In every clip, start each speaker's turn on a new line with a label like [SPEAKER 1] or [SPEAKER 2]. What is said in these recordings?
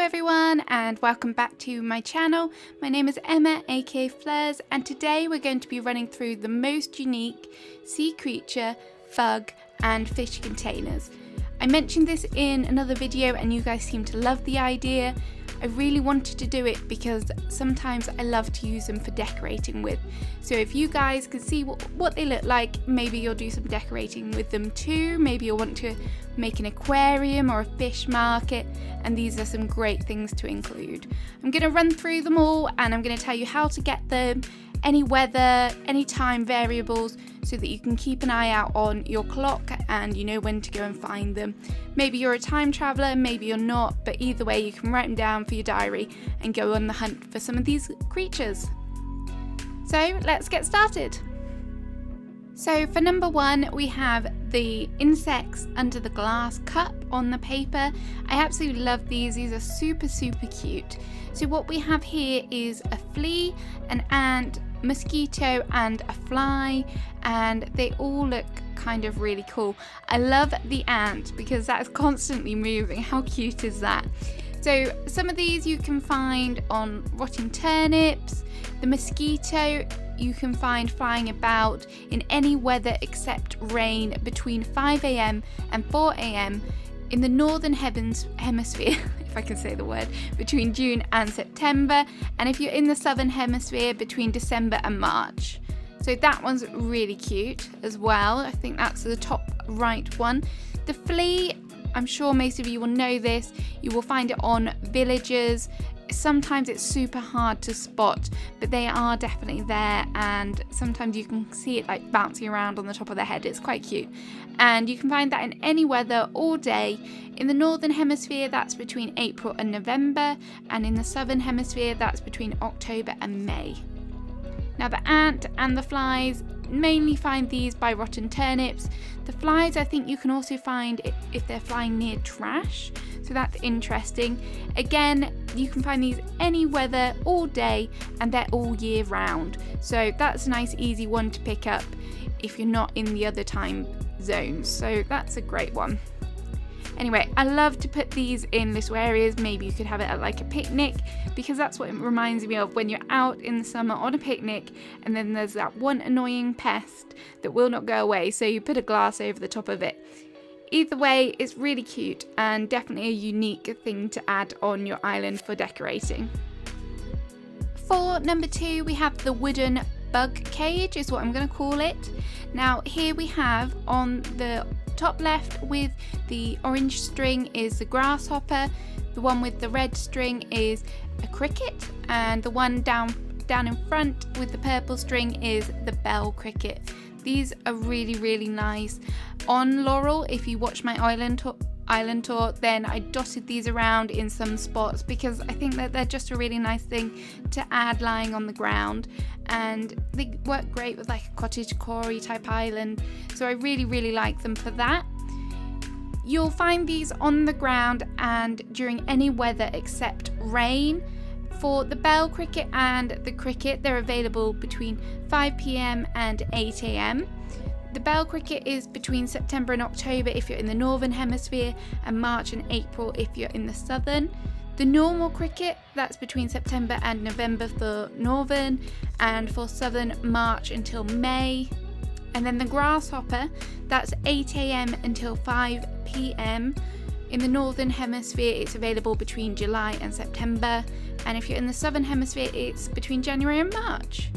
[SPEAKER 1] everyone and welcome back to my channel. My name is Emma aka Fleurs, and today we're going to be running through the most unique sea creature, bug and fish containers. I mentioned this in another video and you guys seem to love the idea. I really wanted to do it because sometimes I love to use them for decorating with. So if you guys can see what they look like, maybe you'll do some decorating with them too. Maybe you'll want to make an aquarium or a fish market, and these are some great things to include. I'm going to run through them all and I'm going to tell you how to get them, any weather, any time variables, so that you can keep an eye out on your clock and you know when to go and find them. Maybe you're a time traveler, maybe you're not, but either way you can write them down for your diary and go on the hunt for some of these creatures. So let's get started. So for number one, we have the insects under the glass cup on the paper. I absolutely love these. These are super cute. So what we have here is a flea, an ant, mosquito and a fly, and they all look kind of really cool. I love the ant because that's constantly moving. How cute is that? So some of these you can find on rotting turnips. The mosquito you can find flying about in any weather except rain between 5 AM and 4 AM in the northern hemisphere, if I can say the word, between June and September, and if you're in the southern hemisphere between December and March. So that one's really cute as well. I think that's the top right one. The flea, I'm sure most of you will know this. You will find it on villagers. Sometimes it's super hard to spot, but they are definitely there, and sometimes you can see it like bouncing around on the top of their head. It's quite cute, and you can find that in any weather all day. In the northern hemisphere that's between April and November, and in the southern hemisphere that's between October and May. Now the ant and the flies, mainly find these by rotten turnips. The flies I think you can also find if they're flying near trash, so that's interesting. Again, you can find these any weather all day and they're all year round, so that's a nice easy one to pick up if you're not in the other time zones, so that's a great one. Anyway, I love to put these in little areas. Maybe you could have it at like a picnic, because that's what it reminds me of when you're out in the summer on a picnic and then there's that one annoying pest that will not go away, so you put a glass over the top of it. Either way, it's really cute and definitely a unique thing to add on your island for decorating. For number two, we have the wooden bug cage, is what I'm going to call it. Now here we have on the top left with the orange string is the grasshopper, the one with the red string is a cricket, and the one down in front with the purple string is the bell cricket. These are really nice. On Laurel, if you watch my island tour, then I dotted these around in some spots because I think that they're just a really nice thing to add lying on the ground, and they work great with like a cottage core type island, so I really like them for that. You'll find these on the ground and during any weather except rain. For the bell cricket and the cricket, they're available between 5 PM and 8 AM. The bell cricket is between September and October if you're in the northern hemisphere, and March and April if you're in the southern. The normal cricket, that's between September and November for northern, and for southern, March until May. And then the grasshopper, that's 8 AM until 5 PM. In the northern hemisphere, it's available between July and September, and if you're in the southern hemisphere, it's between January and March.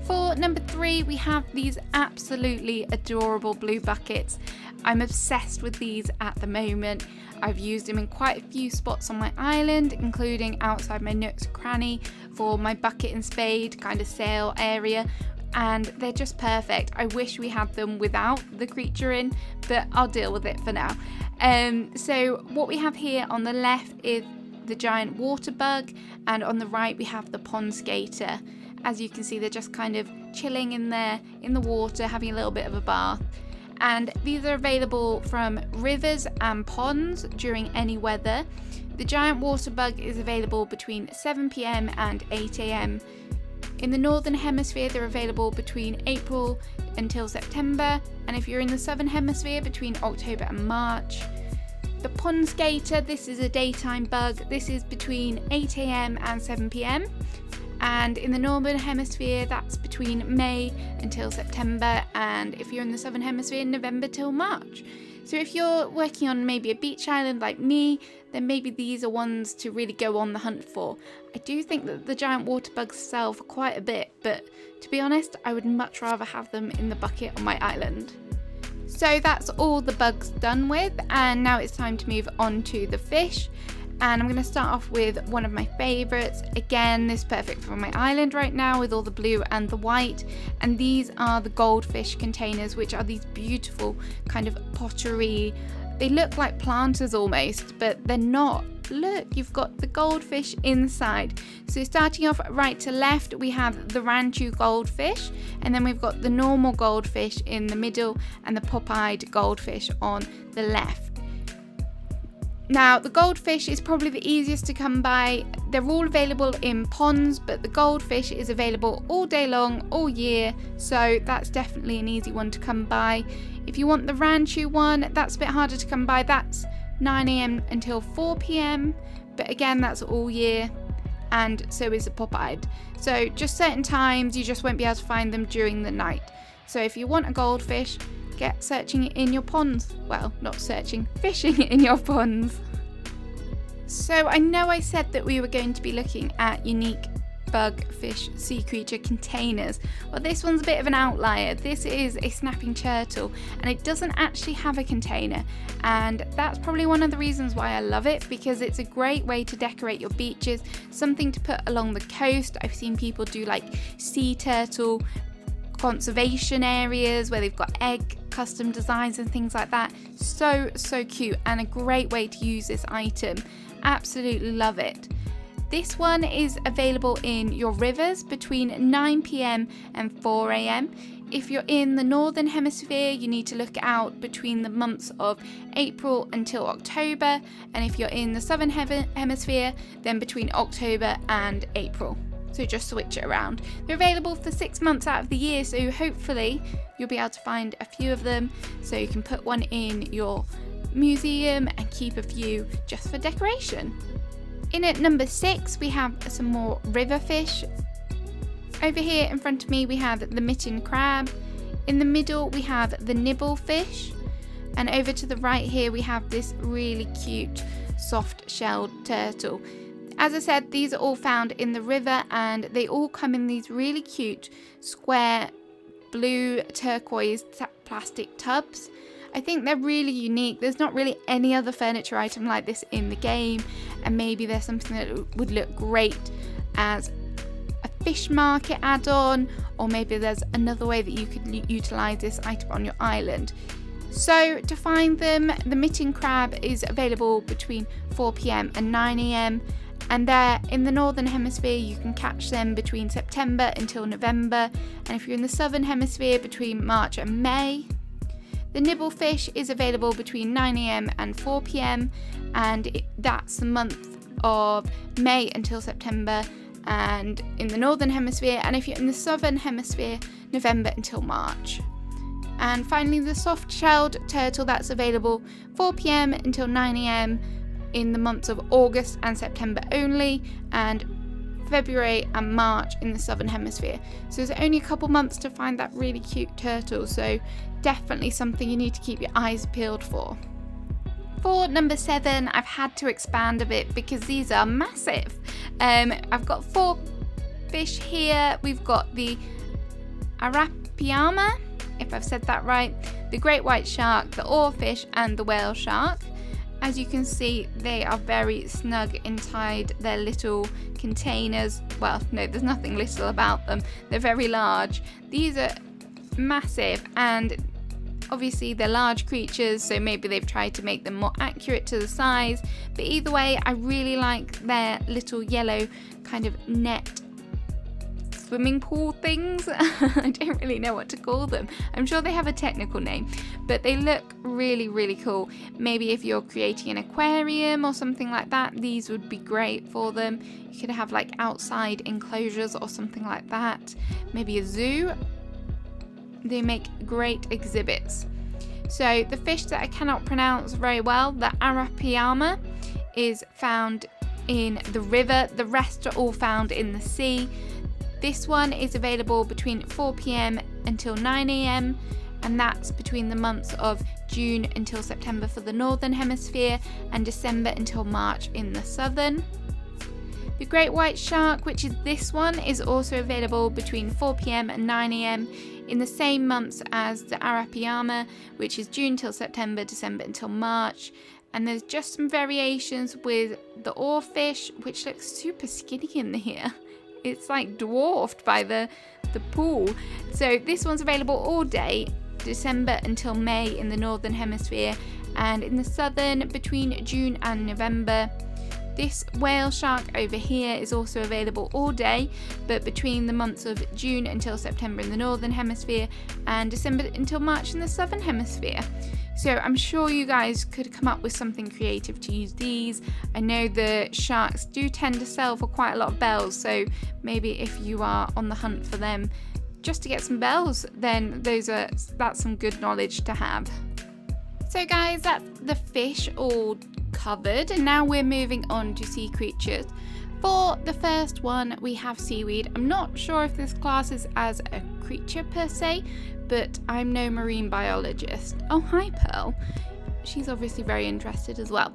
[SPEAKER 1] For number three, we have these absolutely adorable blue buckets. I'm obsessed with these at the moment. I've used them in quite a few spots on my island, including outside my nooks cranny for my bucket and spade kind of sail area, and they're just perfect. I wish we had them without the creature in, but I'll deal with it for now. So what we have here on the left is the giant water bug, and on the right we have the pond skater. As you can see, they're just kind of chilling in there in the water, having a little bit of a bath. And these are available from rivers and ponds during any weather. The giant water bug is available between 7 PM and 8 AM. In the northern hemisphere, they're available between April until September, and if you're in the southern hemisphere, between October and March. The pond skater, this is a daytime bug. This is between 8 AM and 7 PM. And in the northern hemisphere, that's between May until September. And if you're in the southern hemisphere, November till March. So if you're working on maybe a beach island like me, then maybe these are ones to really go on the hunt for. I do think that the giant water bugs sell for quite a bit, but to be honest, I would much rather have them in the bucket on my island. So that's all the bugs done with, and now it's time to move on to the fish. And I'm going to start off with one of my favourites. Again, this is perfect for my island right now with all the blue and the white. And these are the goldfish containers, which are these beautiful kind of pottery. They look like planters almost, but they're not. Look, you've got the goldfish inside. So starting off right to left, we have the Ranchu goldfish, and then we've got the normal goldfish in the middle and the pop-eyed goldfish on the left. Now, the goldfish is probably the easiest to come by. They're all available in ponds, but the goldfish is available all day long, all year, so that's definitely an easy one to come by. If you want the Ranchu one, that's a bit harder to come by. That's 9 AM until 4 PM, but again, that's all year, and so is the pop-eyed. So just certain times, you just won't be able to find them during the night. So if you want a goldfish, get searching it in your ponds. Well, not searching, fishing it in your ponds. So I know I said that we were going to be looking at unique bug, fish, sea creature containers. Well, this one's a bit of an outlier. This is a snapping turtle, and it doesn't actually have a container, and that's probably one of the reasons why I love it, because it's a great way to decorate your beaches, something to put along the coast. I've seen people do like sea turtle conservation areas where they've got egg custom designs and things like that. So cute, and a great way to use this item. Absolutely love it. This one is available in your rivers between 9 PM and 4 AM. If you're in the northern hemisphere, you need to look out between the months of April until October, and if you're in the southern hemisphere, then between October and April. So just switch it around. They're available for 6 months out of the year, so hopefully you'll be able to find a few of them, so you can put one in your museum and keep a few just for decoration. In at number 6, we have some more river fish. Over here in front of me, we have the mitten crab. In the middle, we have the nibble fish. And over to the right here, we have this really cute soft-shelled turtle. As I said, these are all found in the river, and they all come in these really cute square blue turquoise plastic tubs. I think they're really unique. There's not really any other furniture item like this in the game, and maybe there's something that would look great as a fish market add-on, or maybe there's another way that you could utilize this item on your island. So to find them, the mitten crab is available between 4 PM and 9 AM, and they're in the northern hemisphere. You can catch them between September until November, and if you're in the southern hemisphere, between March and May. The nibble fish is available between 9 AM and 4 PM, and that's the month of May until September, and in the northern hemisphere, and if you're in the southern hemisphere, November until March. And finally, the soft-shelled turtle, that's available 4 PM until 9 AM in the months of August and September only, and February and March in the southern hemisphere. So there's only a couple months to find that really cute turtle, so definitely something you need to keep your eyes peeled for. For number 7, I've had to expand a bit because these are massive. I've got 4 fish here. We've got the Arapiama, if I've said that right, the great white shark, the oarfish, and the whale shark. As you can see, they are very snug inside their little containers. Well, no, there's nothing little about them. They're very large. These are massive, and obviously they're large creatures, so maybe they've tried to make them more accurate to the size. But either way, I really like their little yellow kind of net swimming pool things. I don't really know what to call them. I'm sure they have a technical name, but they look really cool. Maybe if you're creating an aquarium or something like that, these would be great for them. You could have like outside enclosures or something like that. Maybe a zoo. They make great exhibits. So the fish that I cannot pronounce very well, the Arapiama, is found in the river. The rest are all found in the sea. This one is available between 4 p.m. until 9 a.m. and that's between the months of June until September for the northern hemisphere and December until March in the southern. The great white shark, which is this one, is also available between 4 p.m. and 9 a.m. in the same months as the Arapiama, which is June till September, December until March. And there's just some variations with the oarfish, which looks super skinny in here. It's like dwarfed by the pool. So this one's available all day, December until May in the northern hemisphere, and in the southern between June and November. This whale shark over here is also available all day, but between the months of June until September in the northern hemisphere and December until March in the southern hemisphere. So I'm sure you guys could come up with something creative to use these. I know the sharks do tend to sell for quite a lot of bells, so maybe if you are on the hunt for them just to get some bells, then that's some good knowledge to have. So guys, that's the fish all covered, and now we're moving on to sea creatures. For the first one, we have seaweed. I'm not sure if this classes as a creature per se, but I'm no marine biologist. Oh, hi Pearl. She's obviously very interested as well.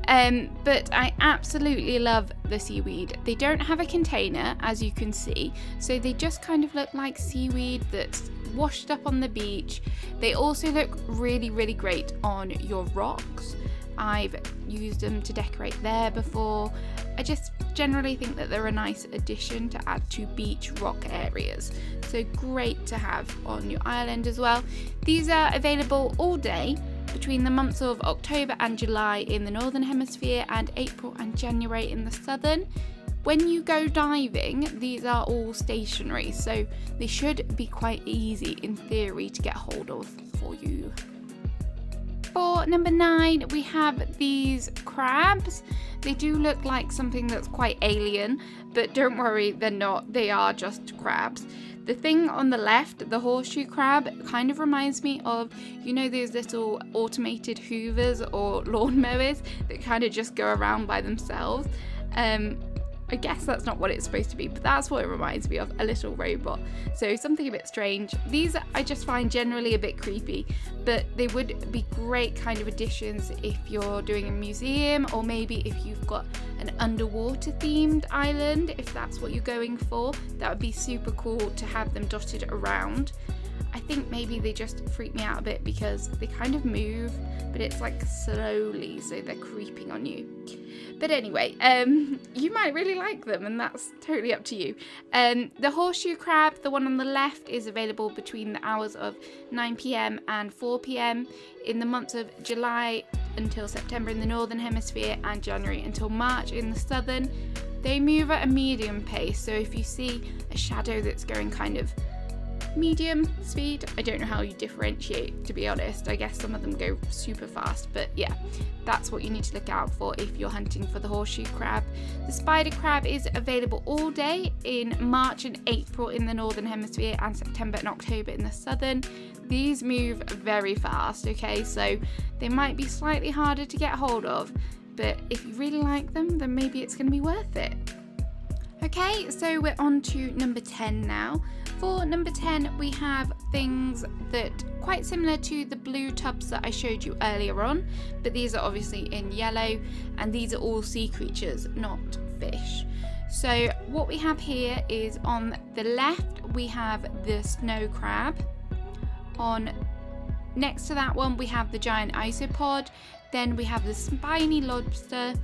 [SPEAKER 1] But I absolutely love the seaweed. They don't have a container, as you can see, so they just kind of look like seaweed that's washed up on the beach. They also look really, really great on your rocks. I've used them to decorate there before. I just generally think that they're a nice addition to add to beach rock areas. So great to have on your island as well. These are available all day between the months of October and July in the northern hemisphere and April and January in the southern. When you go diving, these are all stationary, so they should be quite easy in theory to get hold of for you. For number 9, we have these crabs. They do look like something that's quite alien, but don't worry, they're not. They are just crabs. The thing on the left, the horseshoe crab, kind of reminds me of, you know, those little automated hoovers or lawnmowers that kind of just go around by themselves. I guess that's not what it's supposed to be, but that's what it reminds me of, a little robot. So something a bit strange. These I just find generally a bit creepy, but they would be great kind of additions if you're doing a museum, or maybe if you've got an underwater themed island, if that's what you're going for. That would be super cool to have them dotted around. I think maybe they just freak me out a bit because they kind of move, but it's like slowly, so they're creeping on you. But anyway, you might really like them, and that's totally up to you. The horseshoe crab, the one on the left, is available between the hours of 9 p.m. and 4 p.m. in the months of July until September in the northern hemisphere and January until March in the southern. They move at a medium pace, so if you see a shadow that's going kind of medium speed, I don't know how you differentiate, to be honest. I guess some of them go super fast, but yeah, that's what you need to look out for if you're hunting for the horseshoe crab. The spider crab is available all day in March and April in the northern hemisphere and September and October in the southern. These move very fast, okay, so they might be slightly harder to get hold of, but if you really like them, then maybe it's going to be worth it. Okay, so we're on to number 10 now. For number 10, we have things that quite similar to the blue tubs that I showed you earlier on, but these are obviously in yellow, and these are all sea creatures, not fish. So what we have here is on the left, we have the snow crab. Next to that one, we have the giant isopod. Then we have the spiny lobster,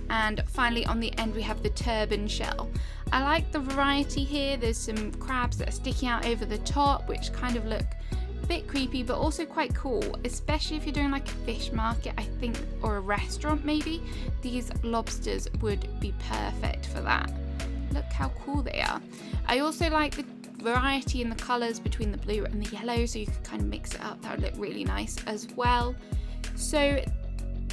[SPEAKER 1] and finally on the end we have the turban shell. I like the variety here. There's some crabs that are sticking out over the top, which kind of look a bit creepy but also quite cool, especially if you're doing like a fish market, I think, or a restaurant maybe. These lobsters would be perfect for that. Look how cool they are. I also like the variety in the colours between the blue and the yellow, so you can kind of mix it up. That would look really nice as well. So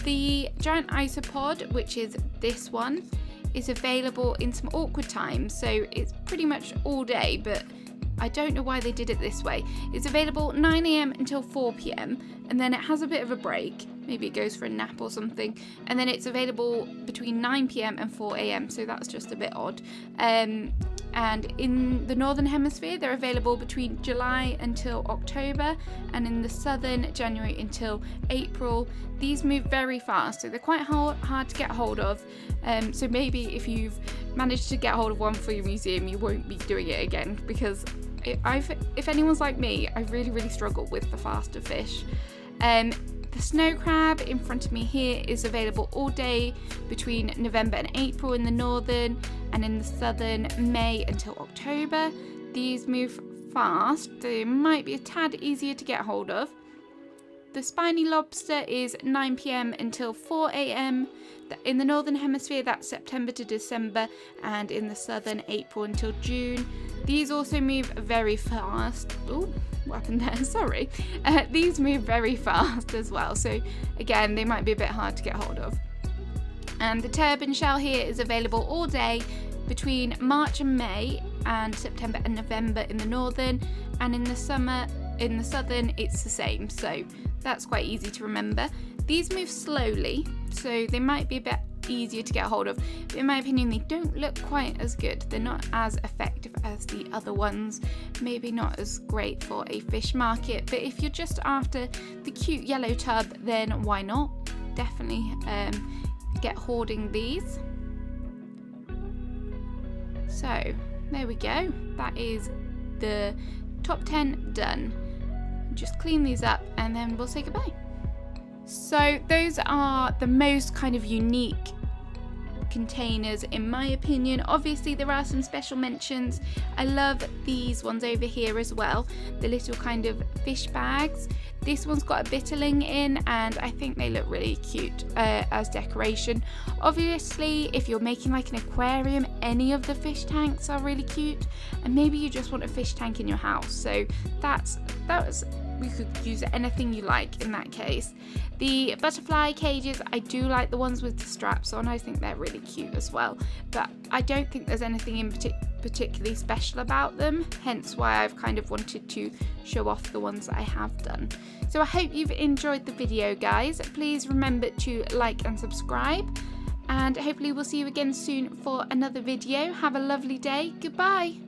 [SPEAKER 1] the giant isopod, which is this one, is available in some awkward times, so it's pretty much all day, but I don't know why they did it this way. It's available 9 AM until 4 PM, and then it has a bit of a break. Maybe it goes for a nap or something, and then it's available between 9 PM and 4 AM, so that's just a bit odd. And in the Northern Hemisphere, they're available between July until October, and in the Southern, January until April. These move very fast, so they're quite hard to get hold of. So maybe if you've managed to get hold of one for your museum, you won't be doing it again, because if anyone's like me, I really struggle with the faster fish. The snow crab in front of me here is available all day between November and April in the northern, and in the southern, May until October. These move fast, they might be a tad easier to get hold of. The spiny lobster is 9 PM until 4 AM. In the northern hemisphere, that's September to December, and in the southern, April until June. These also move very fast. Oh, what happened there? Sorry. These move very fast as well, so again, they might be a bit hard to get hold of. And the turban shell here is available all day between March and May, and September and November in the northern, and in the summer in the southern it's the same, so that's quite easy to remember. These move slowly, so they might be a bit easier to get hold of, but in my opinion they don't look quite as good. They're not as effective as the other ones, maybe not as great for a fish market, but if you're just after the cute yellow tub, then why not? Definitely get hoarding these. So there we go, that is the top 10 done. Just clean these up and then we'll say goodbye. So those are the most kind of unique containers in my opinion. Obviously there are some special mentions. I love these ones over here as well, the little kind of fish bags. This one's got a bitterling in and I think they look really cute as decoration. Obviously if you're making like an aquarium, any of the fish tanks are really cute, and maybe you just want a fish tank in your house, so we could use anything you like in that case. The butterfly cages, I do like the ones with the straps on, I think they're really cute as well, but I don't think there's anything in particularly special about them, hence why I've kind of wanted to show off the ones that I have done. So I hope you've enjoyed the video, guys. Please remember to like and subscribe, and hopefully we'll see you again soon for another video. Have a lovely day. Goodbye.